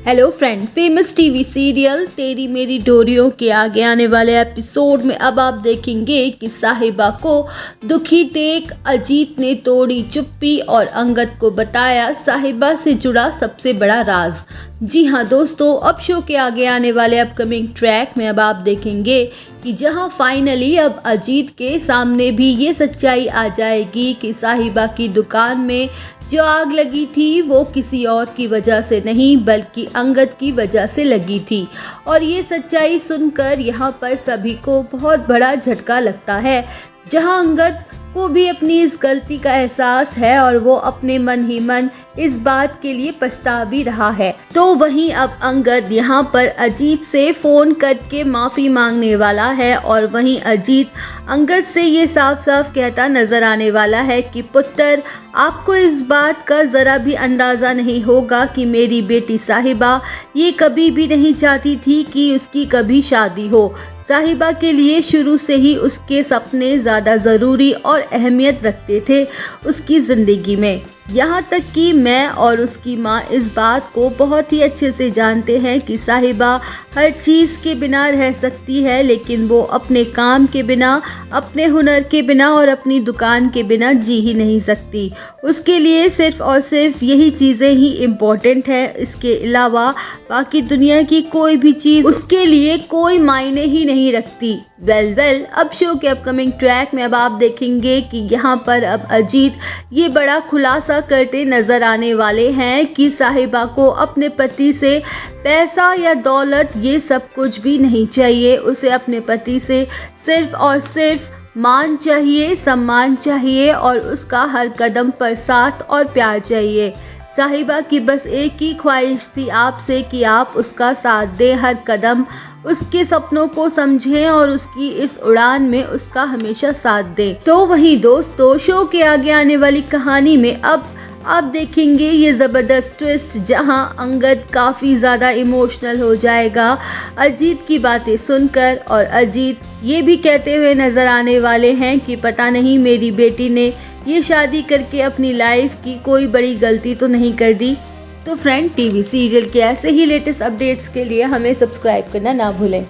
Hello friend, famous TV serial तेरी मेरी डोरियों के आगे आने वाले एपिसोड में अब आप देखेंगे कि साहिबा को दुखी देख अजीत ने तोड़ी चुप्पी और अंगद को बताया साहिबा से जुड़ा सबसे बड़ा राज। जी हाँ दोस्तों, अब शो के आगे आने वाले अपकमिंग ट्रैक में अब आप देखेंगे कि जहां फाइनली अब अजीत के सामने भी ये सच्चाई आ जाएगी कि साहिबा की दुकान में जो आग लगी थी वो किसी और की वजह से नहीं बल्कि अंगद की वजह से लगी थी। और ये सच्चाई सुनकर यहाँ पर सभी को बहुत बड़ा झटका लगता है, जहाँ अंगद को भी अपनी इस गलती का एहसास है और वो अपने मन ही मन इस बात के लिए पछता भी रहा है। तो वहीं अब अंगद यहाँ पर अजीत से फ़ोन करके माफ़ी मांगने वाला है और वहीं अजीत अंगद से ये साफ साफ कहता नज़र आने वाला है कि पुत्र, आपको इस बात का ज़रा भी अंदाज़ा नहीं होगा कि मेरी बेटी साहिबा ये कभी भी नहीं चाहती थी कि उसकी कभी शादी हो। साहिबा के लिए शुरू से ही उसके सपने ज़्यादा ज़रूरी और अहमियत रखते थे उसकी ज़िंदगी में। यहाँ तक कि मैं और उसकी माँ इस बात को बहुत ही अच्छे से जानते हैं कि साहिबा हर चीज़ के बिना रह सकती है, लेकिन वो अपने काम के बिना, अपने हुनर के बिना और अपनी दुकान के बिना जी ही नहीं सकती। उसके लिए सिर्फ़ और सिर्फ यही चीज़ें ही इम्पोर्टेंट है। इसके अलावा बाकी दुनिया की कोई भी चीज़ उसके लिए कोई मायने ही नहीं रखती। वेल अब शो के अपकमिंग ट्रैक में अब आप देखेंगे कि यहाँ पर अब अजीत ये बड़ा खुलासा करते नजर आने वाले हैं कि साहिबा को अपने पति से पैसा या दौलत ये सब कुछ भी नहीं चाहिए। उसे अपने पति से सिर्फ और सिर्फ मान चाहिए, सम्मान चाहिए और उसका हर कदम पर साथ और प्यार चाहिए। साहिबा की बस एक ही ख्वाहिश थी आपसे कि आप उसका साथ दें, हर कदम उसके सपनों को समझें और उसकी इस उड़ान में उसका हमेशा साथ दें। तो वहीं दोस्तों, शो के आगे आने वाली कहानी में अब आप देखेंगे ये ज़बरदस्त ट्विस्ट, जहां अंगद काफ़ी ज़्यादा इमोशनल हो जाएगा अजीत की बातें सुनकर और अजीत ये भी कहते हुए नज़र आने वाले हैं कि पता नहीं मेरी बेटी ने ये शादी करके अपनी लाइफ की कोई बड़ी गलती तो नहीं कर दी। तो फ्रेंड, टीवी सीरियल के ऐसे ही लेटेस्ट अपडेट्स के लिए हमें सब्सक्राइब करना ना भूलें।